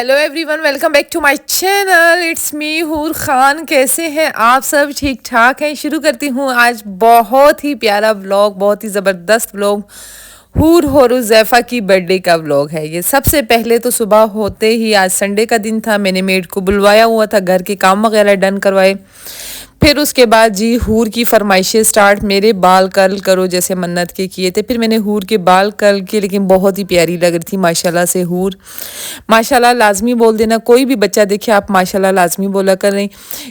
Hello everyone, welcome back to my channel. It's me Hoor Khan. कैसे हैं आप सब? ठीक ठाक हैं। शुरू करती हूँ आज बहुत ही प्यारा व्लॉग, बहुत ही ज़बरदस्त व्लॉग। हूर और हुज़ैफ़ा की बर्थडे का व्लॉग है ये। सबसे पहले तो सुबह होते ही, आज संडे का दिन था, मैंने मेड को बुलवाया हुआ था, घर के काम वगैरह डन करवाए। फिर उसके बाद जी हूर की फरमाइशें स्टार्ट, मेरे बाल कर्ल करो जैसे मन्नत के किए थे। फिर मैंने हूर के बाल कर्ल किए, लेकिन बहुत ही प्यारी लग रही थी माशाल्लाह से हूर। माशाल्लाह लाजमी बोल देना, कोई भी बच्चा देखे आप माशाल्लाह लाजमी बोला कर रही।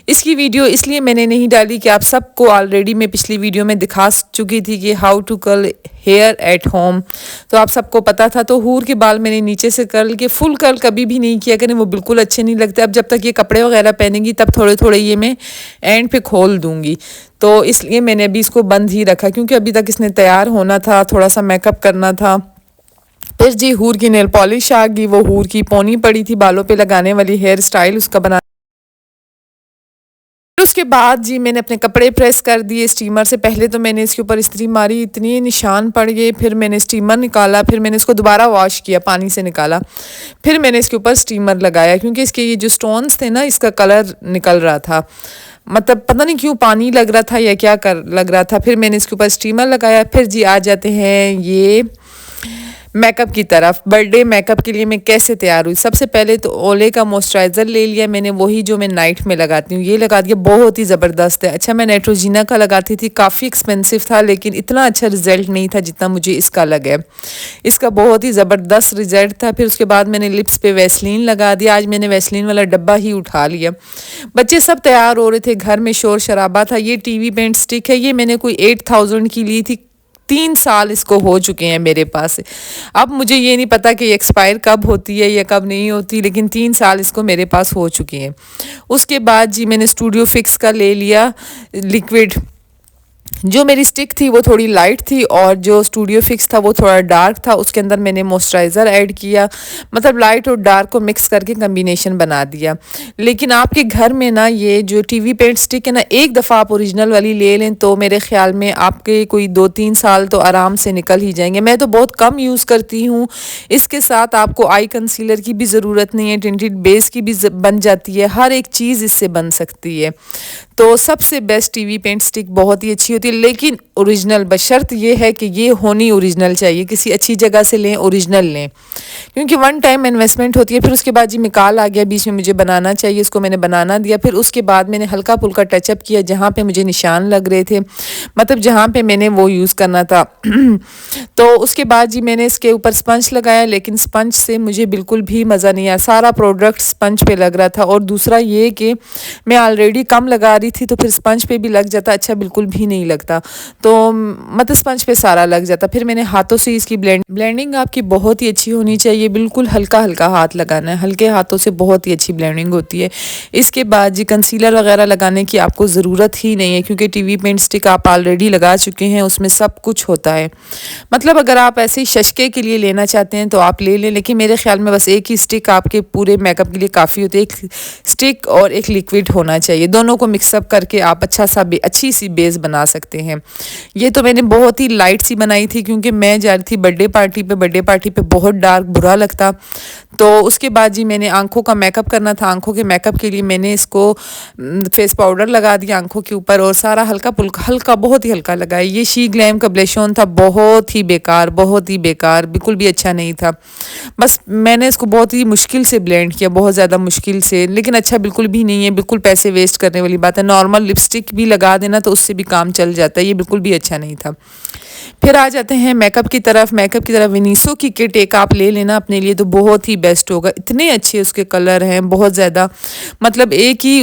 इसकी वीडियो इसलिए मैंने नहीं डाली कि आप सबको ऑलरेडी मैं पिछली वीडियो में दिखा चुकी थी कि how to curl hair at home, तो आप सबको पता था। तो हूर के बाल मैंने नीचे से कर्ल के, फुल कर्ल कभी भी नहीं किया करें, वो बिल्कुल अच्छे नहीं लगते। अब जब तक ये कपड़े वगैरह पहनेंगी तब थोड़े थोड़े ये मैं एंड पे खोल दूंगी, तो इसलिए मैंने अभी इसको बंद ही रखा, क्योंकि अभी तक इसने तैयार होना था, थोड़ा सा मेकअप करना था। फिर जी हूर की नेल पॉलिश आ गई, वो हूर की पोनी पड़ी थी बालों पे लगाने वाली, हेयर स्टाइल उसका बना। फिर उसके बाद जी मैंने अपने कपड़े प्रेस कर दिए स्टीमर से। पहले तो मैंने इसके ऊपर इस्त्री मारी, इतनी निशान पड़ गए। फिर मैंने स्टीमर निकाला, फिर मैंने इसको दोबारा वॉश किया, पानी से निकाला। फिर मैंने इसके ऊपर स्टीमर लगाया, क्योंकि इसके ये जो स्टोन्स थे ना, इसका कलर निकल रहा था, मतलब पता नहीं क्यों पानी लग रहा था या क्या कर लग रहा था। फिर मैंने इसके ऊपर स्टीमर लगाया। फिर जी आ जाते हैं ये मेकअप की तरफ। बर्थडे मेकअप के लिए मैं कैसे तैयार हुई? सबसे पहले तो ओले का मॉइस्चराइज़र ले लिया मैंने, वही जो मैं नाइट में लगाती हूँ, ये लगा दिया। बहुत ही ज़बरदस्त है। अच्छा, मैं नेट्रोजीना का लगाती थी, काफ़ी एक्सपेंसिव था, लेकिन इतना अच्छा रिजल्ट नहीं था जितना मुझे इसका लगा। इसका बहुत ही ज़बरदस्त रिजल्ट था। फिर उसके बाद मैंने लिप्स पे वैसलीन लगा दिया। आज मैंने वैसलीन वाला डब्बा ही उठा लिया। बच्चे सब तैयार हो रहे थे, घर में शोर शराबा था। ये टीवी पेंट स्टिक है, ये मैंने कोई 8000 की ली थी। 3 साल इसको हो चुके हैं मेरे पास। अब मुझे ये नहीं पता कि एक्सपायर कब होती है या कब नहीं होती, लेकिन 3 साल इसको मेरे पास हो चुके हैं। उसके बाद जी मैंने स्टूडियो फिक्स का ले लिया लिक्विड। जो मेरी स्टिक थी वो थोड़ी लाइट थी, और जो स्टूडियो फिक्स था वो थोड़ा डार्क था। उसके अंदर मैंने मॉइस्चराइज़र ऐड किया, मतलब लाइट और डार्क को मिक्स करके कम्बिनेशन बना दिया। लेकिन आपके घर में ना ये जो टीवी पेंट स्टिक है ना, एक दफ़ा आप ओरिजिनल वाली ले लें तो मेरे ख्याल में आपके कोई 2-3 साल तो आराम से निकल ही जाएंगे। मैं तो बहुत कम यूज़ करती हूँ। इसके साथ आपको आई कंसीलर की भी ज़रूरत नहीं है, टिंटेड बेस की भी बन जाती है, हर एक चीज़ इससे बन सकती है। तो सबसे बेस्ट टीवी पेंट स्टिक बहुत ही अच्छी होती है, लेकिन ओरिजिनल, बशर्त ये है कि ये होनी ओरिजिनल चाहिए, किसी अच्छी जगह से लें, ओरिजिनल लें, क्योंकि वन टाइम इन्वेस्टमेंट होती है। फिर उसके बाद जी मिकाल आ गया बीच में, मुझे बनाना चाहिए, इसको मैंने बनाना दिया। फिर उसके बाद मैंने हल्का फुल्का टचअप किया जहाँ पे मुझे निशान लग रहे थे, मतलब जहाँ पे मैंने वो यूज़ करना था। तो उसके बाद जी मैंने इसके ऊपर स्पंज लगाया, लेकिन स्पंज से मुझे बिल्कुल भी मज़ा नहीं आया, सारा प्रोडक्ट स्पंज पे लग रहा था। और दूसरा ये कि मैं ऑलरेडी कम लगा रही थी, तो फिर स्पंज पे भी लग जाता, अच्छा बिल्कुल भी नहीं लगता, तो मतलब स्पंज पे सारा लग जाता। फिर मैंने हाथों से इसकी ब्लेंडिंग आपकी बहुत ही अच्छी होनी चाहिए, बिल्कुल हल्का हल्का हाथ लगाना है, हल्के हाथों से बहुत ही अच्छी ब्लेंडिंग होती है। इसके बाद जी कंसीलर वगैरह लगाने की आपको ज़रूरत ही नहीं है, क्योंकि टीवी पेंट स्टिक आप ऑलरेडी लगा चुके हैं, उसमें सब कुछ होता है। मतलब अगर आप ऐसे ही शशके के लिए लेना चाहते हैं तो आप ले लें, लेकिन मेरे ख्याल में बस एक ही स्टिक आपके पूरे मेकअप के लिए काफ़ी होती है। एक स्टिक और एक लिक्विड होना चाहिए, दोनों को मिक्सअप करके आप अच्छी सी बेस बना सकते हैं। ये तो मैंने बहुत ही लाइट सी बनाई थी, क्योंकि मैं जा रही थी बर्थडे पार्टी पे बहुत डार्क बुरा लगता। तो उसके बाद जी मैंने आंखों का मेकअप करना था। आंखों के मेकअप के लिए मैंने इसको फेस पाउडर लगा दिया आंखों के ऊपर, और सारा हल्का बहुत ही हल्का लगाया। ये शी ग्लैम का ब्लश ऑन था, बहुत ही बेकार, बिल्कुल भी अच्छा नहीं था। बस मैंने इसको बहुत ही मुश्किल से ब्लेंड किया, बहुत ज़्यादा मुश्किल से, लेकिन अच्छा बिल्कुल भी नहीं है, बिल्कुल पैसे वेस्ट करने वाली बात है। नॉर्मल लिपस्टिक भी लगा देना तो उससे भी काम चल जाता है, ये बिल्कुल भी अच्छा नहीं था। फिर आ जाते हैं मेकअप की तरफ। विनीसो की किट एक आप ले लेना अपने लिए, तो बहुत ही बेस्ट होगा। इतने अच्छे उसके कलर हैं, बहुत ज़्यादा, मतलब एक ही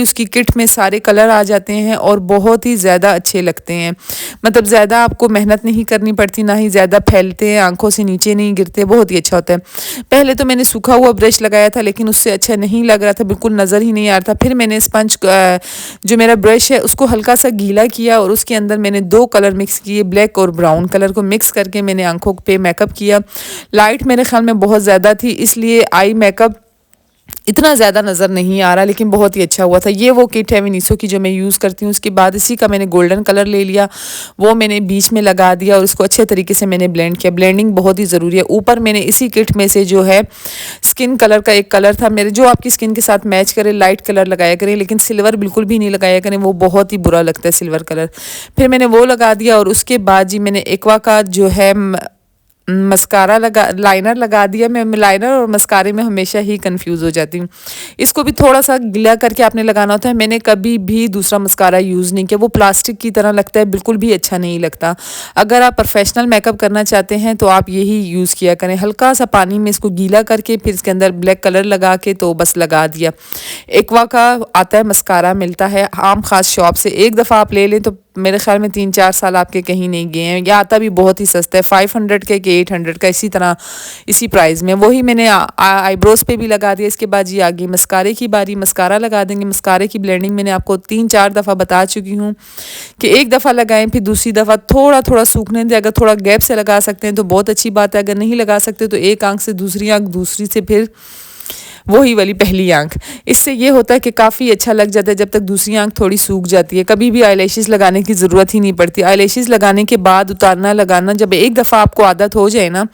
उसकी किट में सारे कलर आ जाते हैं, और बहुत ही ज़्यादा अच्छे लगते हैं। मतलब ज़्यादा आपको मेहनत नहीं करनी पड़ती, ना ही ज़्यादा फैलते हैं, आंखों से नीचे नहीं गिरते, बहुत ही अच्छा होता है। पहले तो मैंने सूखा हुआ ब्रश लगाया था, लेकिन उससे अच्छा नहीं लग रहा था, बिल्कुल नज़र ही नहीं आ रहा था। फिर मैंने स्पंज जो मेरा ब्रश है उसको हल्का सा गीला किया, और उसके अंदर मैंने 2 कलर मिक्स किए, ब्लैक और ब्राउन कलर को मिक्स करके मैंने आंखों पे मेकअप किया। लाइट मेरे ख्याल में बहुत ज़्यादा थी, इसलिए आई मेकअप इतना ज़्यादा नज़र नहीं आ रहा, लेकिन बहुत ही अच्छा हुआ था। ये वो किट है विनीसो की जो मैं यूज़ करती हूँ। उसके बाद इसी का मैंने गोल्डन कलर ले लिया, वो मैंने बीच में लगा दिया और इसको अच्छे तरीके से मैंने ब्लेंड किया। ब्लेंडिंग बहुत ही ज़रूरी है। ऊपर मैंने इसी किट में से जो है स्किन कलर का एक कलर था मेरे, जो आपकी स्किन के साथ मैच करे, लाइट कलर लगाया करें, लेकिन सिल्वर बिल्कुल भी नहीं लगाया करें, वो बहुत ही बुरा लगता है सिल्वर कलर। फिर मैंने वो लगा दिया और उसके बाद जी मैंने एक्वा का जो है मस्कारा लाइनर लगा दिया। मैं लाइनर और मस्कारे में हमेशा ही कंफ्यूज हो जाती हूँ। इसको भी थोड़ा सा गीला करके आपने लगाना होता है। मैंने कभी भी दूसरा मस्कारा यूज़ नहीं किया, वो प्लास्टिक की तरह लगता है, बिल्कुल भी अच्छा नहीं लगता। अगर आप प्रोफेशनल मेकअप करना चाहते हैं तो आप यही यूज़ किया करें। हल्का सा पानी में इसको गीला करके फिर इसके अंदर ब्लैक कलर लगा के तो बस लगा दिया। एक्वा का आता है मस्कारा, मिलता है आम खास शॉप से। एक दफ़ा आप ले लें तो मेरे ख्याल में 3-4 साल आपके कहीं नहीं गए हैं। या आता भी बहुत ही सस्ता है, 500 के 800 का, इसी तरह इसी प्राइस में। वही मैंने आईब्रोज पे भी लगा दिया। इसके बाद जी आ गई मस्कारे की बारी। मस्कारा लगा देंगे। मस्कारे की ब्लेंडिंग मैंने आपको 3-4 दफ़ा बता चुकी हूँ कि एक दफ़ा लगाएं, फिर दूसरी दफ़ा थोड़ा थोड़ा सूखने दें। अगर थोड़ा गैप से लगा सकते हैं तो बहुत अच्छी बात है, अगर नहीं लगा सकते तो एक आंख से दूसरी आंख, दूसरी से फिर वही वाली पहली आंख। इससे ये होता है कि काफ़ी अच्छा लग जाता है जब तक दूसरी आंख थोड़ी सूख जाती है। कभी भी आईलैशेस लगाने की ज़रूरत ही नहीं पड़ती। आईलैशेस लगाने के बाद उतारना लगाना, जब एक दफ़ा आपको आदत हो जाए ना,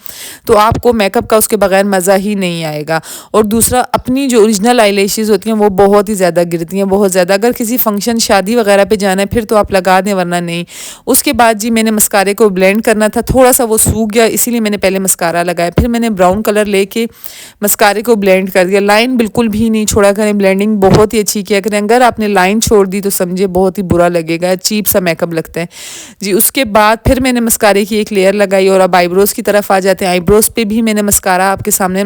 तो आपको मेकअप का उसके बगैर मज़ा ही नहीं आएगा। और दूसरा, अपनी जो ओरिजिनल आईलैशेस होती हैं वो बहुत ही ज़्यादा गिरती हैं, बहुत ज़्यादा। अगर किसी फंक्शन शादी वगैरह पे जाना है फिर तो आप लगा दें, वरना नहीं। उसके बाद जी मैंने मस्कारे को ब्लेंड करना था, थोड़ा सा वो सूख गया, इसीलिए मैंने पहले मस्कारा लगाया। फिर मैंने ब्राउन कलर लेके मस्कारे को ब्लेंड कर दिया। लाइन बिल्कुल भी नहीं छोड़ा करें, ब्लेंडिंग बहुत ही अच्छी किया करें। अगर आपने लाइन छोड़ दी तो समझे बहुत ही बुरा लगेगा, चीप सा मेकअप लगता है जी। उसके बाद फिर मैंने मस्कारे की एक लेयर लगाई और अब आईब्रोज़ की तरफ आ जाते हैं। आईब्रोज़ पे भी मैंने मस्कारा आपके सामने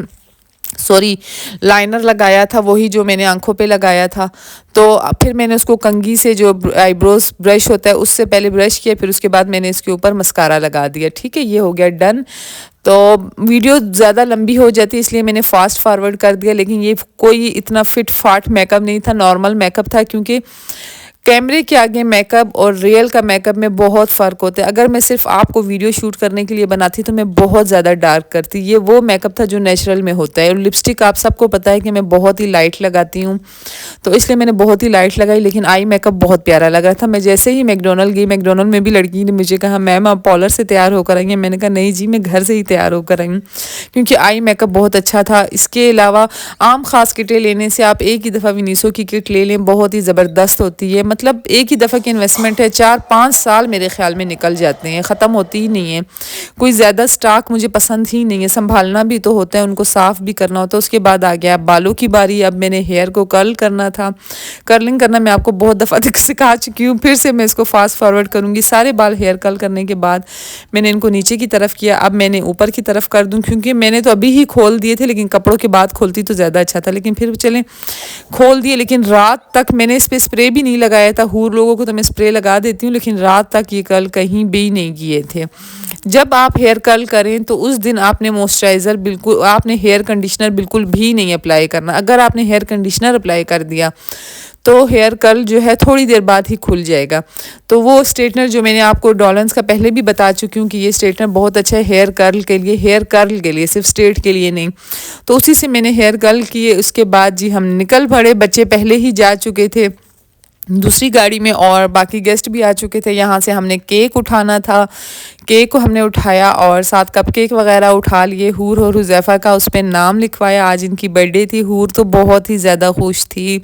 लाइनर लगाया था, वही जो मैंने आंखों पे लगाया था। तो फिर मैंने उसको कंघी से, जो आईब्रोज ब्रश होता है उससे पहले ब्रश किया, फिर उसके बाद मैंने इसके ऊपर मस्कारा लगा दिया। ठीक है, ये हो गया डन। तो वीडियो ज़्यादा लंबी हो जाती है इसलिए मैंने फास्ट फॉरवर्ड कर दिया, लेकिन ये कोई इतना फिट फाट मेकअप नहीं था, नॉर्मल मेकअप था। क्योंकि कैमरे के आगे मेकअप और रियल का मेकअप में बहुत फ़र्क होता है। अगर मैं सिर्फ आपको वीडियो शूट करने के लिए बनाती तो मैं बहुत ज़्यादा डार्क करती। ये वो मेकअप था जो नेचुरल में होता है। और लिपस्टिक आप सबको पता है कि मैं बहुत ही लाइट लगाती हूँ, तो इसलिए मैंने बहुत ही लाइट लगाई, लेकिन आई मेकअप बहुत प्यारा लग रहा था। मैं जैसे ही मैकडोनल्ड गई, मैकडोनल्ड में भी लड़की ने मुझे कहा मैम आप पार्लर से तैयार होकर आई हैं। मैंने कहा नहीं जी, मैं घर से ही तैयार होकर आई हूँ, क्योंकि आई मेकअप बहुत अच्छा था। इसके अलावा आम खास किटें लेने से आप एक ही दफ़ा विनीसो की किट ले लें, बहुत ही ज़बरदस्त होती है। मतलब एक ही दफ़ा की इन्वेस्टमेंट है, 4-5 साल मेरे ख्याल में निकल जाते हैं, ख़त्म होती ही नहीं है। कोई ज़्यादा स्टॉक मुझे पसंद ही नहीं है। संभालना भी तो होता है, उनको साफ़ भी करना होता है। उसके बाद आ गया बालों की बारी। अब मैंने हेयर को कर्ल करना था। कर्लिंग करना मैं आपको बहुत दफ़ा सिखा चुकी हूँ, फिर से मैं इसको फास्ट फॉरवर्ड करूँगी। सारे बाल हेयर कर्ल करने के बाद मैंने इनको नीचे की तरफ किया, अब मैंने ऊपर की तरफ कर दूँ, क्योंकि मैंने तो अभी ही खोल दिए थे, लेकिन कपड़ों के बाद खोलती तो ज़्यादा अच्छा था। लेकिन फिर चलें खोल दिए, लेकिन रात तक मैंने इस पर स्प्रे भी नहीं लगाया था। हूर लोगों को तो मैं स्प्रे लगा देती हूँ, लेकिन रात तक ये कर्ल कहीं भी नहीं किए थे। जब आप हेयर कर्ल करें तो उस दिन आपने मॉइस्चराइज़र बिल्कुल, आपने हेयर कंडीशनर बिल्कुल भी नहीं अप्लाई करना। अगर आपने हेयर कंडीशनर अप्लाई कर दिया तो हेयर कर्ल जो है थोड़ी देर बाद ही खुल जाएगा। तो वो स्ट्रेटनर जो मैंने आपको डॉलन्स का पहले भी बता चुकी हूँ कि ये स्ट्रेटनर बहुत अच्छा है हेयर कर्ल के लिए, हेयर कर्ल के लिए, सिर्फ स्ट्रेट के लिए नहीं। तो उसी से मैंने हेयर कर्ल किए। उसके बाद जी हम निकल पड़े। बच्चे पहले ही जा चुके थे दूसरी गाड़ी में और बाकी गेस्ट भी आ चुके थे। यहाँ से हमने केक उठाना था, केक को हमने उठाया और साथ कप केक वगैरह उठा लिए। हूर और हुज़ैफ़ा का उस पर नाम लिखवाया। आज इनकी बर्थडे थी। हूर तो बहुत ही ज़्यादा खुश थी।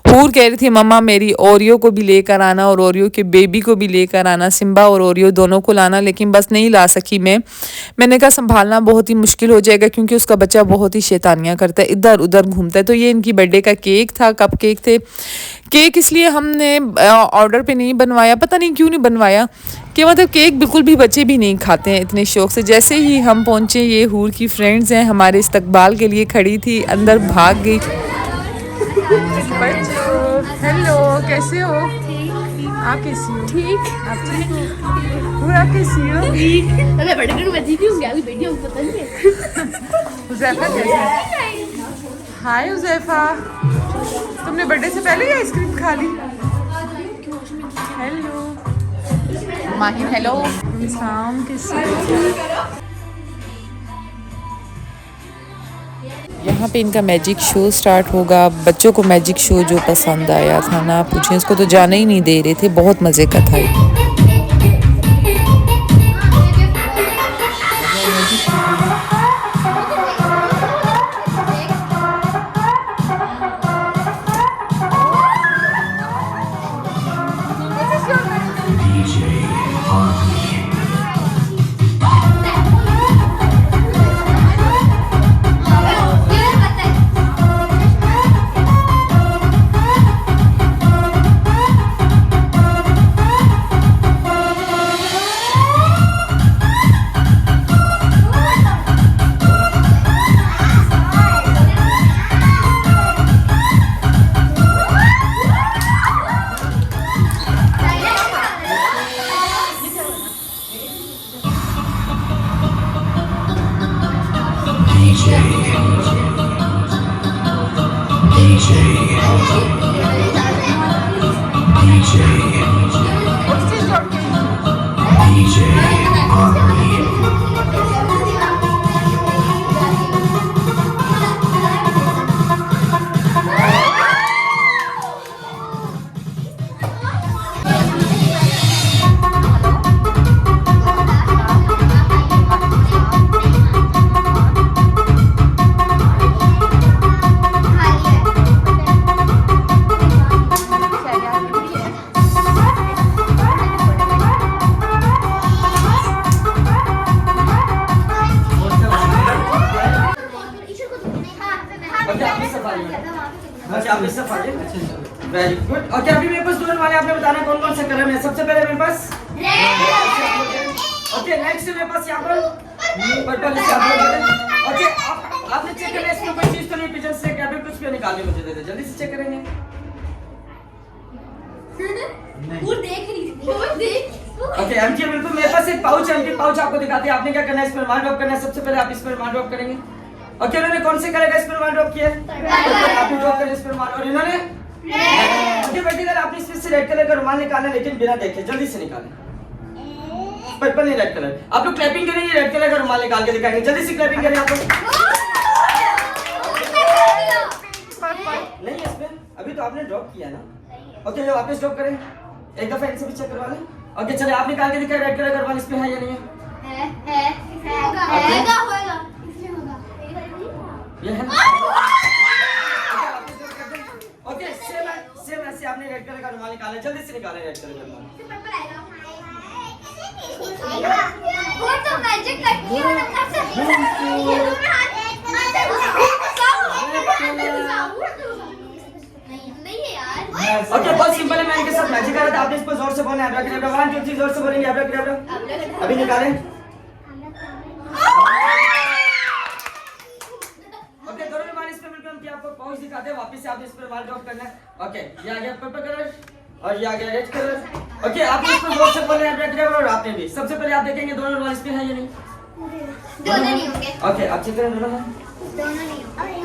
हूर कह रही थी मम्मा मेरी ओरियो को भी लेकर आना और ओरियो के बेबी को भी लेकर आना, सिम्बा और ओरियो दोनों को लाना, लेकिन बस नहीं ला सकी मैंने कहा संभालना बहुत ही मुश्किल हो जाएगा, क्योंकि उसका बच्चा बहुत ही शैतानियाँ करता है, इधर उधर घूमता है। तो ये इनकी बर्थडे का केक था, कप केक थे। केक इसलिए हमने ऑर्डर पे नहीं बनवाया, पता नहीं क्यों नहीं बनवाया, कि मतलब केक बिल्कुल भी बच्चे भी नहीं खाते हैं इतने शौक से। जैसे ही हम पहुंचे, ये हूर की फ्रेंड्स हैं हमारे इस्तकबाल के लिए खड़ी थी, अंदर भाग गई। बच्चों हेलो, कैसे हो आप? कैसी हो? ठीक। आप ठीक हो? हूर आप कैसी हो? मैं बड़े दिन बची थी, क्या भी वीडियो पता नहीं है। हुज़ैफ़ा कैसा है? हाय हुज़ैफ़ा, तुमने बर्थडे से पहले ही आइसक्रीम खा ली? हेलो माहिर, हेलो शाम कैसी हो? यहाँ पे इनका मैजिक शो स्टार्ट होगा। बच्चों को मैजिक शो जो पसंद आया था ना पूछे, इसको तो जाने ही नहीं दे रहे थे, बहुत मज़े का था ये। अच्छा आप इससे फाड़िए। Very good. ओके अभी मेरे पास दो वाले आपने बताना कौन कौन सा कलर है। सबसे पहले मेरे पास ओके नेक्स्ट मेरे पास यहाँ पर पर्पल ओके आपने चेक करना है इसमें कोई चीज तो नहीं पिजन से कैबिन कुछ भी निकालने मुझे दे दे जल्दी से चेक करेंगे। वो देख रही थी वो देख ओके एमटी बिल्कुल मेरे पास एक पाउच है। एमटी पाउच आपको दिखाते हैं। आपने क्या करना है इसमें मान ड्रॉप करना है। सबसे पहले आप इस पर मान ड्रॉप करेंगे। ओके उन्होंने कौन से करेगा इस पर मान ड्रॉप किया आपने ड्रॉप कर इस पर मान और इन्होंने ओके बेटी अगर आपने इसमें से रेड कलर का रुमाल निकालना लेकिन बिना देखे जल्दी से निकालें। पर्पल नहीं रेड कलर। आप लोग क्लैपिंग करेंगे रेड कलर का रुमाल निकाल के दिखाएंगे। जल्दी से क्लैपिंग करें आप लोग। नहीं इसमें अभी तो आपने ड्रॉप किया ना। ओके जो वापस ड्रॉप करें एक दफा इनसे भी चेक करवा लें। ओके चलिए आप निकाल के दिखाएं रेड कलर का रुमाल इसमें है या नहीं है। ये है ओके सेम ऐसे आपने रेड कलर का रुमाल निकाला। जल्दी से निकालें रेड कलर का रुमाल। वो तो मैजिक करती है ना नहीं है यार। ओके बहुत सिंपल है। मैं इनके साथ मैजिक कर रहा था। आपने इस पर जोर से बोलना है एब्राकैडाब्रा 1 2 3 जोर से बोलेंगे एब्राकैडाब्रा। अभी निकालें। ओके दोनों रुमाल इस पे बिल्कुल हम आपको पाउच दिखाते हैं। वापस से आपने इस पर रुमाल ड्रॉप करना है। ओके ये आ गया पर्पल कलर और ये आ गया रेड कलर। ओके आपने इस पर जोर से बोलना है एब्राकैडाब्रा और आपने भी। सबसे पहले आप देखेंगे दोनों रुमाल इस पे है या नहीं। दोनों नहीं होंगे। ओके आप चेक करें दोनों हैं। दोनों नहीं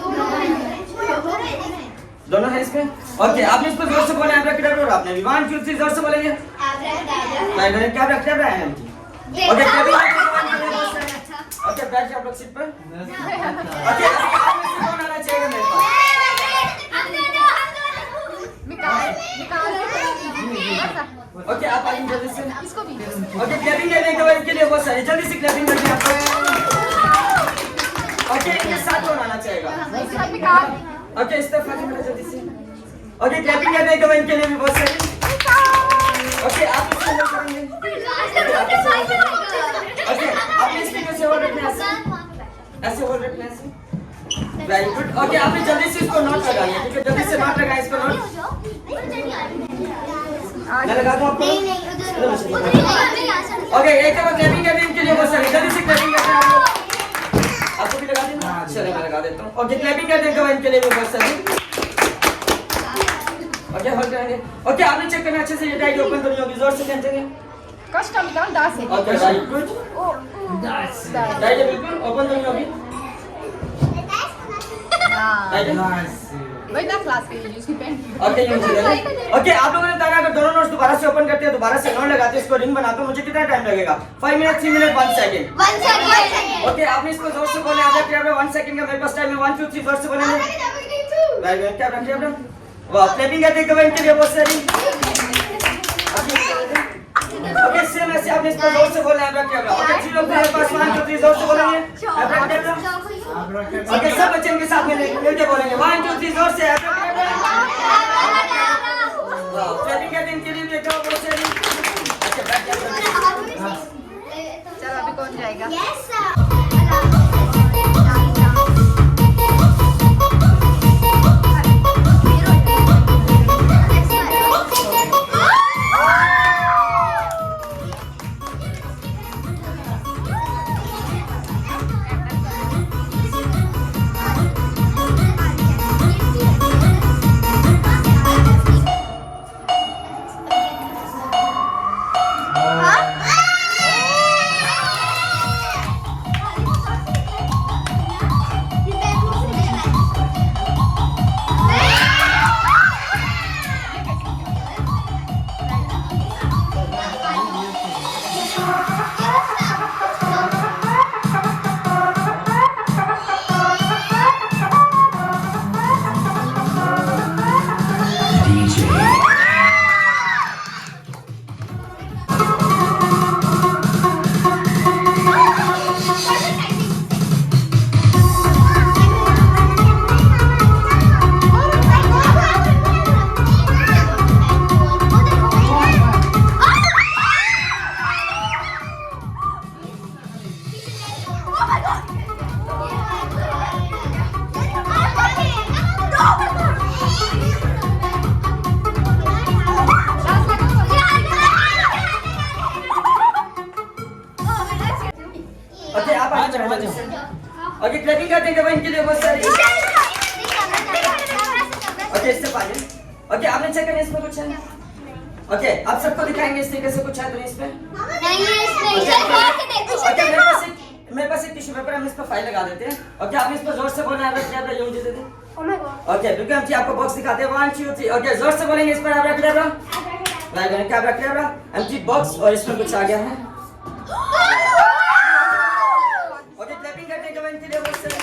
होंगे। दोनों है इसमें। ओके आपने इस पर जोर से बोलना है एब्राकैडाब्रा और आपने भी 1 2 3 जोर से बोलेंगे। एब्राकैडाब्रा क्या एब्राकैडाब्रा है एमटी। ओके ओके बैठ जाओ आप लोग सीट पर। ओके आपने से कौन आना चाहिए मेरे पास। ओके आप आइए जल्दी से। ओके क्लैपिंग करने के बाद के लिए बहुत सारे जल्दी से क्लैपिंग करके आप ओके इनके साथ कौन आना चाहेगा। ओके इस तरफ आइए जल्दी से। ओके क्लैपिंग करने के बाद इनके लिए भी बहुत सारे। ओके आप इसको लो करेंगे। ओके आपने इसके कैसे होल्ड रखना है ऐसे होल्ड रखना है ऐसे। Very good. ओके आपने जल्दी से इसको नॉट लगाना है। ठीक है जल्दी से नॉट लगाएं इसको नॉट। मैं लगा दूं आपको। ओके एक बार क्लैपिंग करने के लिए बहुत सारे जल्दी से क्लैपिंग करते हैं आप लोग। आपको भी लगा देना। चलिए मैं लगा देता हूं। ओके क्लैपिंग करने के बाद इनके लिए भी बहुत सारे। ओके होल्ड करेंगे। ओके आपने चेक करना अच्छे से ये टाइट ओपन तो नहीं होगी। जोर से खींचेंगे। कष्ट निकाल 10 है। Okay very good. 10 टाइट है बिल्कुल ओपन तो नहीं होगी। टाइट है। भाई ना क्लास के लिए उसकी पेंट ओके ओके, आप लोगों ने बताया अगर दोनों नोट्स दोबारा से ओपन करते हैं, दोबारा से नोट लगाते हैं, इसको रिंग बनाते हो, मुझे कितना टाइम लगेगा? 5 minute, 3 minute, 1 second. 1 second. Okay, आपने इसको जोर से बोलना है, क्या 1 सेकंड का मेरे पास टाइम है, 1 2 3 जोर से बोलेंगे। वेरी गुड, क्या रखिए आपने? वाह, क्लैपिंग करते हैं कमेंट के लिए बहुत सारी। ओके, सेम ऐसे आपने इसको जोर से बोलना है, क्या ओके, 3 लोग मेरे पास 1 2 3 जोर से बोलेंगे। ओके, सब बच्चे इनके साथ मिलके बोलेंगे 1 2 3 जोर से। वाह, क्लैपिंग करते हैं इनके लिए भी क्या बहुत सारी। अच्छा, बैठ जाओ। चलो अभी कौन जाएगा? यस ओके, आप आगे बढ़ जाओ। ओके, क्लैपिंग करते हैं इनके लिए बहुत सारी। ओके, इससे पहले ओके, आपने चेक करना इसमें कुछ है? ओके, आप सबको दिखाएंगे इस तरीके से कुछ है तो नहीं इसमें? ओके, मेरे पास एक टिश्यू पेपर है, हम इस पर फाइल लगा देते हैं। ओके, आपने इस पर जोर से बोलना है, क्या ये मुझे दे दे। ओके, बिल्कुल हम जी आपको बॉक्स दिखाते हैं 1 2 3। ओके, जोर से बोलेंगे इस पर, आप रख ले रहा। मैं क्या रख ले रहा? एम्प्टी बॉक्स और इसमें कुछ आ गया है। ओके, क्लैपिंग करते हैं कमेंट के लिए बहुत सारी।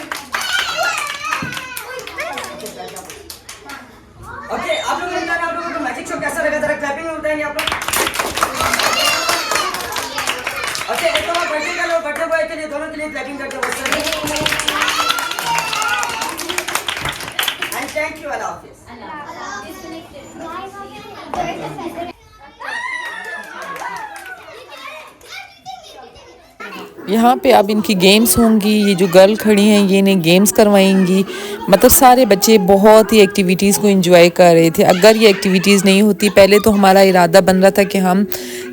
ओके, आप लोगों ने बताया आप लोगों को मैजिक शो कैसा लगा, जरा क्लैपिंग में बताएंगे आप लोग। ओके, एक और बर्थडे का लोग बर्थडे बॉय के लिए दोनों के लिए क्लैपिंग करके बहुत सारी। एंड थैंक यू, अल्लाह हाफिज़। यहाँ पे अब इनकी गेम्स होंगी। ये जो गर्ल खड़ी हैं ये इन्हें गेम्स करवाएंगी। मतलब सारे बच्चे बहुत ही एक्टिविटीज़ को एंजॉय कर रहे थे। अगर ये एक्टिविटीज़ नहीं होती, पहले तो हमारा इरादा बन रहा था कि हम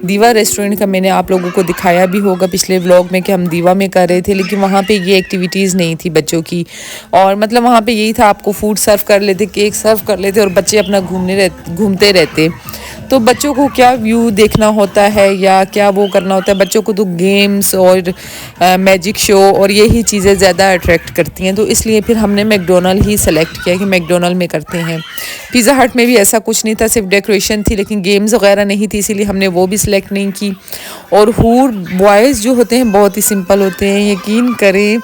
दीवा रेस्टोरेंट का, मैंने आप लोगों को दिखाया भी होगा पिछले व्लॉग में कि हम दीवा में कर रहे थे, लेकिन वहाँ पे ये एक्टिविटीज़ नहीं थी बच्चों की। और मतलब वहाँ पे यही था, आपको फूड सर्व कर लेते, केक सर्व कर लेते और बच्चे अपना घूमते रहते। तो बच्चों को क्या व्यू देखना होता है या क्या वो करना होता है, बच्चों को तो गेम्स और मैजिक शो और यही चीज़ें ज़्यादा अट्रैक्ट करती हैं। तो इसलिए फिर हमने मैकडोनल्ड ही सेलेक्ट किया कि मैकडोनल्ड में करते हैं। पिज़्ज़ा हट में भी ऐसा कुछ नहीं था, सिर्फ डेकोरेशन थी, लेकिन गेम्स वगैरह नहीं थी, इसीलिए हमने वो भी सिलेक्ट नहीं की। और हूर बॉयज़ जो होते हैं बहुत ही सिंपल होते हैं, यकीन करें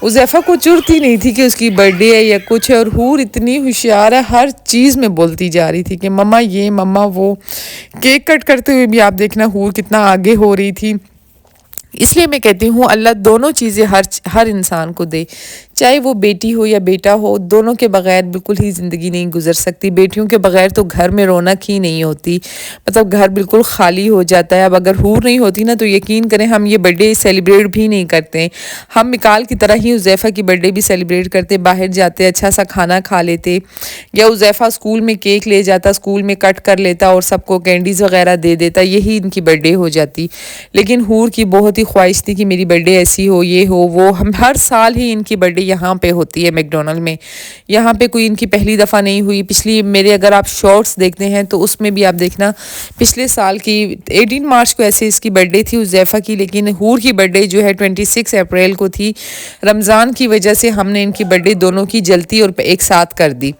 उज़ैफ़ा को चुरती नहीं थी कि उसकी बर्थडे है या कुछ है। और हूर इतनी होशियार है, हर चीज़ में बोलती जा रही थी कि मम्मा ये, मम्मा वो। केक कट करते हुए भी आप देखना हूर कितना आगे हो रही थी। इसलिए मैं कहती हूँ अल्लाह दोनों चीज़ें हर इंसान को दे, चाहे वो बेटी हो या बेटा हो, दोनों के बगैर बिल्कुल ही ज़िंदगी नहीं गुजर सकती। बेटियों के बगैर तो घर में रौनक ही नहीं होती, मतलब घर बिल्कुल खाली हो जाता है। अब अगर हूर नहीं होती ना तो यकीन करें हम ये बर्थडे सेलिब्रेट भी नहीं करते। हम मिकाल की तरह ही उज़ैफ़ा की बर्थडे भी सेलिब्रेट करते, बाहर जाते, अच्छा सा खाना खा लेते, या उज़ैफ़ा स्कूल में केक ले जाता, स्कूल में कट कर लेता और सबको कैंडीज़ वगैरह दे देता, यही इनकी बर्थडे हो जाती। लेकिन हूर की बहुत ख्वाहिश थी कि मेरी बर्थडे ऐसी हो, ये हो वो। हम हर साल ही इनकी बर्थडे यहाँ पे होती है मैकडोनल्ड में। यहाँ पे कोई इनकी पहली दफ़ा नहीं हुई। पिछली मेरे अगर आप शॉर्ट्स देखते हैं तो उसमें भी आप देखना पिछले साल की 18 मार्च को ऐसे इसकी बर्थडे थी हुज़ैफ़ा की, लेकिन हूर की बर्थडे जो है 26 अप्रैल को थी। रमज़ान की वजह से हमने इनकी बर्थडे दोनों की जलती और एक साथ कर दी।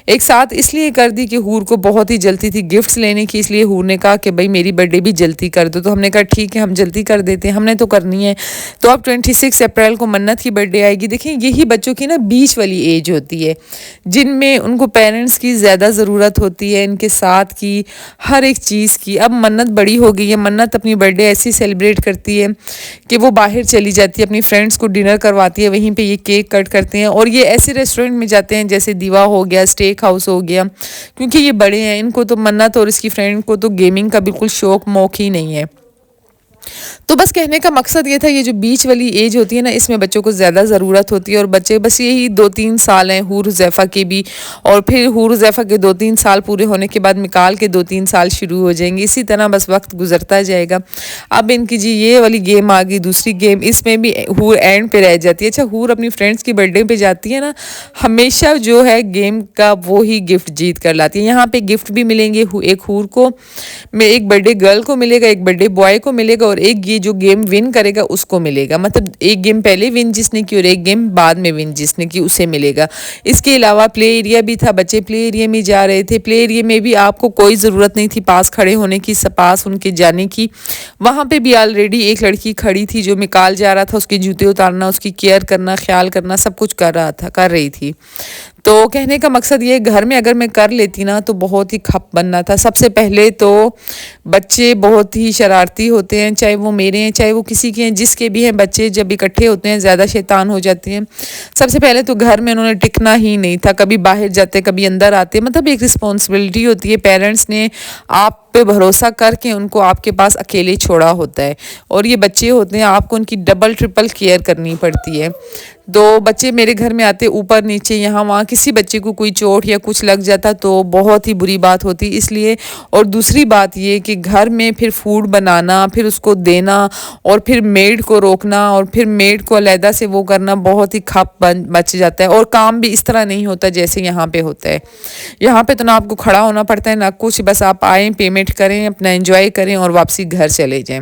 एक साथ इसलिए कर दी कि हूर को बहुत ही जलती थी गिफ्ट्स लेने की, इसलिए हूर ने कहा कि भाई मेरी बर्थडे भी जल्दी कर दो। तो हमने कहा ठीक है हम जल्दी कर देते हैं, हमने तो करनी है। तो अब 26 अप्रैल को मन्नत की बर्थडे आएगी। देखिए यही बच्चों की ना बीच वाली एज होती है जिनमें उनको पेरेंट्स की ज़्यादा ज़रूरत होती है, इनके साथ की हर एक चीज़ की। अब मन्नत बड़ी हो गई है, मन्नत अपनी बर्थडे ऐसी सेलिब्रेट करती है कि वो बाहर चली जाती है, अपनी फ्रेंड्स को डिनर करवाती है, वहीं पे ये केक कट करते हैं और ये ऐसे रेस्टोरेंट में जाते हैं जैसे दीवा हो गया, स्टेक हाउस हो गया, क्योंकि ये बड़े हैं। इनको तो मन्नत और इसकी फ्रेंड को तो गेमिंग का बिल्कुल शौक मौक ही नहीं है। तो बस कहने का मकसद ये था, ये जो बीच वाली एज होती है ना इसमें बच्चों को ज़्यादा ज़रूरत होती है और बच्चे बस यही 2-3 साल हैं हूर हुज़ैफ़ा के भी, और फिर हूर हुज़ैफ़ा के 2-3 साल पूरे होने के बाद मिकाल के 2-3 साल शुरू हो जाएंगे। इसी तरह बस वक्त गुजरता जाएगा। अब इनकी जी ये वाली गेम आ गई, दूसरी गेम, इसमें भी हूर एंड पे रह जाती है। अच्छा हूर अपनी फ्रेंड्स की बर्थडे पे जाती है ना, हमेशा जो है गेम का वो ही गिफ्ट जीत कर लाती है। यहाँ पे गिफ्ट भी मिलेंगे, एक हूर को एक बर्थडे गर्ल को मिलेगा, एक बर्थडे बॉय को मिलेगा और एक ये जो गेम विन करेगा उसको मिलेगा। मतलब एक गेम पहले विन जिसने की और एक गेम बाद में विन जिसने की उसे मिलेगा। इसके अलावा प्ले एरिया भी था, बच्चे प्ले एरिया में जा रहे थे। प्ले एरिया में भी आपको कोई ज़रूरत नहीं थी पास खड़े होने की, पास उनके जाने की। वहाँ पे भी ऑलरेडी एक लड़की खड़ी थी जो मिकाल जा रहा था, उसके जूते उतारना, उसकी केयर करना, ख्याल करना, सब कुछ कर रही थी। तो कहने का मकसद ये, घर में अगर मैं कर लेती ना तो बहुत ही खप बनना था। सबसे पहले तो बच्चे बहुत ही शरारती होते हैं, चाहे वो मेरे हैं चाहे वो किसी के हैं, जिसके भी हैं। बच्चे जब इकट्ठे होते हैं ज़्यादा शैतान हो जाते हैं। सबसे पहले तो घर में उन्होंने टिकना ही नहीं था, कभी बाहर जाते कभी अंदर आते। मतलब एक रिस्पॉन्सिबिलिटी होती है, पेरेंट्स ने आप पे भरोसा करके उनको आपके पास अकेले छोड़ा होता है और ये बच्चे होते हैं, आपको उनकी डबल ट्रिपल केयर करनी पड़ती है। दो बच्चे मेरे घर में आते ऊपर नीचे यहाँ वहाँ, किसी बच्चे को कोई चोट या कुछ लग जाता तो बहुत ही बुरी बात होती इसलिए। और दूसरी बात ये कि घर में फिर फूड बनाना, फिर उसको देना और फिर मेड को रोकना और फिर मेड को अलहदा से वो करना, बहुत ही खप मच जाता है। और काम भी इस तरह नहीं होता जैसे यहाँ पे होता है। यहाँ पे तो ना आपको खड़ा होना पड़ता है ना कुछ, बस आप आएँ, पेमेंट करें, अपना एंजॉय करें और वापसी घर चले जाएं।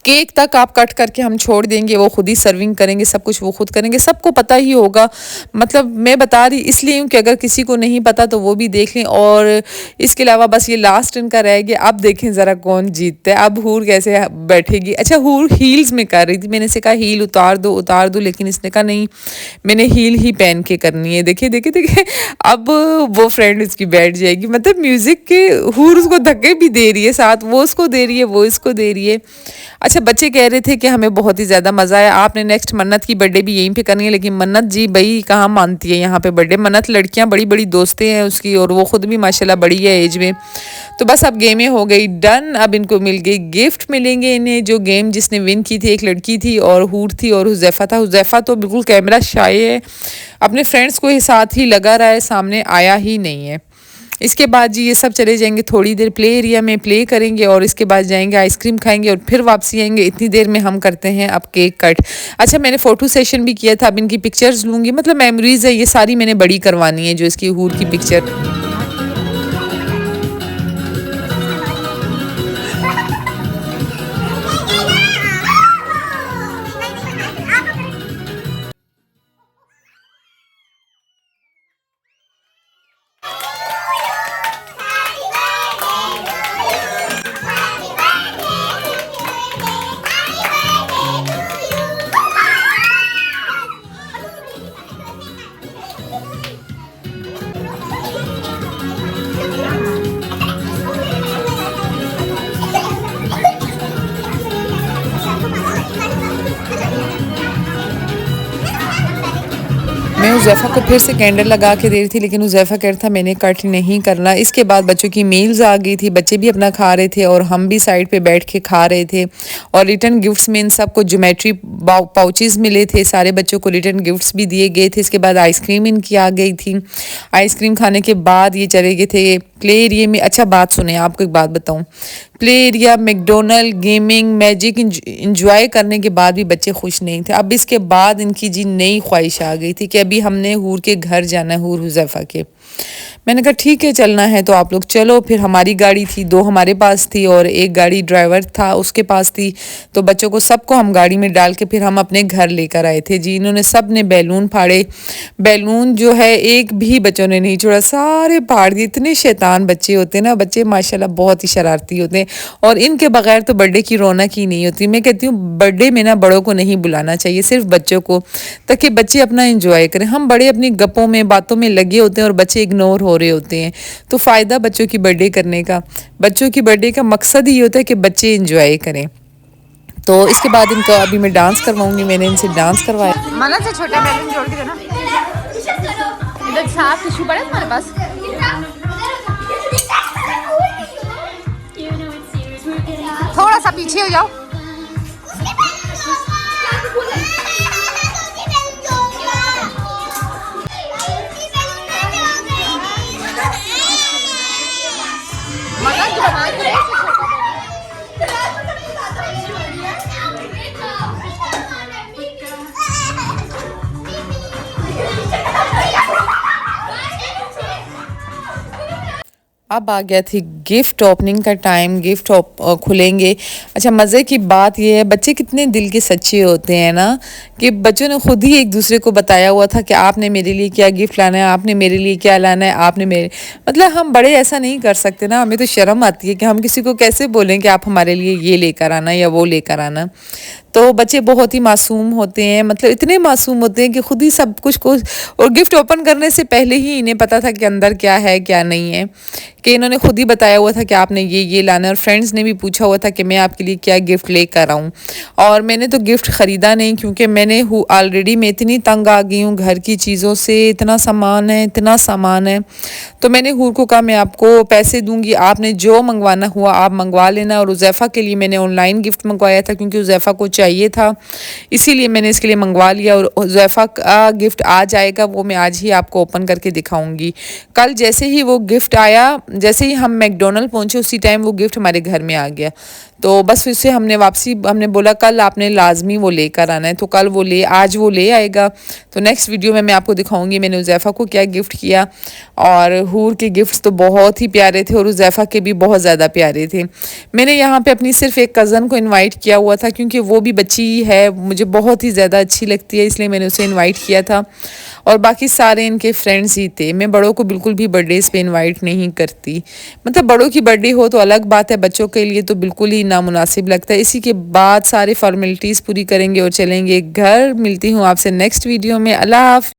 केक तक आप कट करके हम छोड़ देंगे, वो खुद ही सर्विंग करेंगे, सब कुछ वो खुद करेंगे, सबको पता ही होगा। मतलब मैं बता रही इसलिए हूँ कि अगर किसी को नहीं पता तो वो भी देख लें। और इसके अलावा बस ये लास्ट इनका रह गया, अब देखें ज़रा कौन जीतता है। अब हूर कैसे बैठेगी। अच्छा हूर हील्स में कर रही थी, मैंने से कहा हील उतार दो, लेकिन इसने कहा नहीं मैंने हील ही पहन के करनी है। देखिए देखिए देखिए, अब वो फ्रेंड इसकी बैठ जाएगी। मतलब म्यूज़िक के हूर उसको धक्के भी दे रही है, साथ वो उसको दे रही है, वो इसको दे रही है। अच्छा बच्चे कह रहे थे कि हमें बहुत ही ज़्यादा मज़ा आया, आपने नेक्स्ट मन्नत की बर्थडे भी यहीं पे करनी है। लेकिन मन्नत जी भाई कहाँ मानती है यहाँ पे बर्थडे। मन्नत लड़कियाँ बड़ी बड़ी दोस्तें हैं उसकी और वो ख़ुद भी माशाल्लाह बड़ी है एज में। तो बस अब गेमें हो गई डन। अब इनको मिल गई गिफ्ट, मिलेंगे इन्हें जो गेम जिसने विन की थी। एक लड़की थी और हूर थी और हुज़ैफ़ा था। हुज़ैफ़ा तो बिल्कुल कैमरा शाय है, अपने फ्रेंड्स को ही साथ ही लगा रहा है, सामने आया ही नहीं है। इसके बाद जी ये सब चले जाएंगे थोड़ी देर प्ले एरिया में, प्ले करेंगे और इसके बाद जाएंगे आइसक्रीम खाएंगे और फिर वापसी आएंगे। इतनी देर में हम करते हैं अब केक कट। अच्छा मैंने फ़ोटो सेशन भी किया था, अब इनकी पिक्चर्स लूँगी। मतलब मेमोरीज़ है ये सारी, मैंने बड़ी करवानी है जो इसकी हूर की पिक्चर। हुज़ैफ़ा को फिर से कैंडल लगा के दे रही थी, लेकिन हुज़ैफ़ा कह रहा था मैंने कट नहीं करना। इसके बाद बच्चों की मील्स आ गई थी, बच्चे भी अपना खा रहे थे और हम भी साइड पे बैठ के खा रहे थे। और रिटर्न गिफ्ट्स में इन सबको ज्योमेट्री पाउचेस मिले थे, सारे बच्चों को रिटर्न गिफ्ट्स भी दिए गए थे। इसके बाद आइसक्रीम इनकी आ गई थी। आइसक्रीम खाने के बाद ये चले गए थे प्ले एरिया में। अच्छा बात सुने, आपको एक बात बताऊं, play area, McDonald, gaming, magic enjoy करने के बाद भी बच्चे खुश नहीं थे। अब इसके बाद इनकी जी नई ख्वाहिश आ गई थी कि अभी हमने हूर के घर जाना है, हूर हुज़ैफ़ा के। मैंने कहा ठीक है चलना है तो आप लोग चलो। फिर हमारी गाड़ी थी, 2 हमारे पास थी और एक गाड़ी ड्राइवर था उसके पास थी। तो बच्चों को सबको हम गाड़ी में डाल के फिर हम अपने घर लेकर आए थे जी। इन्होंने सब ने बैलून फाड़े, बैलून जो है एक भी बच्चों ने नहीं छोड़ा, सारे फाड़ दिए। इतने शैतान बच्चे होते हैं ना, बच्चे माशाल्लाह बहुत ही शरारती होते हैं और इनके बगैर तो बर्थडे की रौनक ही नहीं होती। मैं कहती हूँ बर्थडे में ना बड़ों को नहीं बुलाना चाहिए, सिर्फ बच्चों को, ताकि बच्चे अपना एंजॉय करें। हम बड़े अपनी गप्पों में बातों में लगे होते हैं और बच्चे इग्नोर हो रहे होते हैं। तो फ़ायदा बच्चों की बर्थडे करने का, बच्चों की बर्थडे का मकसद ही होता है कि बच्चे एंजॉय करें। तो इसके बाद इनको अभी मैं डांस करवाऊंगी, मैंने इनसे डांस करवाया। माना से छोटा बैलून जोड़ के देना। इधर साफ टिश्यू पड़ा है तुम्हारे पास? थोड़ा सा पीछे हो जाओ। अब आ गया थी गिफ्ट ओपनिंग का टाइम, गिफ्ट खुलेंगे। अच्छा मज़े की बात यह है बच्चे कितने दिल के सच्चे होते हैं ना, कि बच्चों ने खुद ही एक दूसरे को बताया हुआ था कि आपने मेरे लिए क्या गिफ्ट लाना है, आपने मेरे लिए क्या लाना है, आपने मेरे, मतलब हम बड़े ऐसा नहीं कर सकते ना, हमें तो शर्म आती है कि हम किसी को कैसे बोलें कि आप हमारे लिए ये लेकर आना या वो लेकर आना। तो बच्चे बहुत ही मासूम होते हैं, मतलब इतने मासूम होते हैं कि खुद ही सब कुछ को, और गिफ्ट ओपन करने से पहले ही इन्हें पता था कि अंदर क्या है क्या नहीं है, कि इन्होंने खुद ही बताया हुआ था कि आपने ये लाना है। और फ्रेंड्स ने भी पूछा हुआ था कि मैं आपके लिए क्या गिफ्ट लेकर आऊँ। और मैंने तो गिफ्ट ख़रीदा नहीं, क्योंकि मैंने ऑलरेडी मैं इतनी तंग आ गई हूँ घर की चीज़ों से, इतना सामान है, इतना सामान है। तो मैंने हूर को कहा मैं आपको पैसे दूंगी, आपने जो मंगवाना हुआ आप मंगवा लेना। और हुज़ैफ़ा के लिए मैंने ऑनलाइन गिफ्ट मंगवाया था, क्योंकि हुज़ैफ़ा को चाहिए था, इसीलिए मैंने इसके लिए मंगवा लिया। और हुज़ैफ़ा का गिफ्ट आ जाएगा, वो मैं आज ही आपको ओपन करके दिखाऊंगी। कल जैसे ही वो गिफ्ट आया, जैसे ही हम मैकडोनल्ड पहुंचे उसी टाइम वो गिफ्ट हमारे घर में आ गया। तो बस फिर से हमने बोला कल आपने लाजमी वो लेकर आना है, तो कल आज वो ले आएगा। तो नेक्स्ट वीडियो में मैं आपको दिखाऊंगी मैंने हुज़ैफ़ा को क्या गिफ्ट किया। और हूर के गिफ्ट्स तो बहुत ही प्यारे थे और हुज़ैफ़ा के भी बहुत ज़्यादा प्यारे थे। मैंने यहाँ पे अपनी सिर्फ एक कज़न को इनवाइट किया हुआ था, क्योंकि वो भी बच्ची है, मुझे बहुत ही ज़्यादा अच्छी लगती है, इसलिए मैंने उसे इन्वाइट किया था। और बाकी सारे इनके फ्रेंड्स ही थे। मैं बड़ों को बिल्कुल भी बर्थडेज़ पे इनवाइट नहीं करती, मतलब बड़ों की बर्थडे हो तो अलग बात है, बच्चों के लिए तो बिल्कुल ही नामुनासिब लगता है। इसी के बाद सारे फॉर्मेलिटीज़ पूरी करेंगे और चलेंगे घर। मिलती हूँ आपसे नेक्स्ट वीडियो में। अल्लाह हाफ़िज़।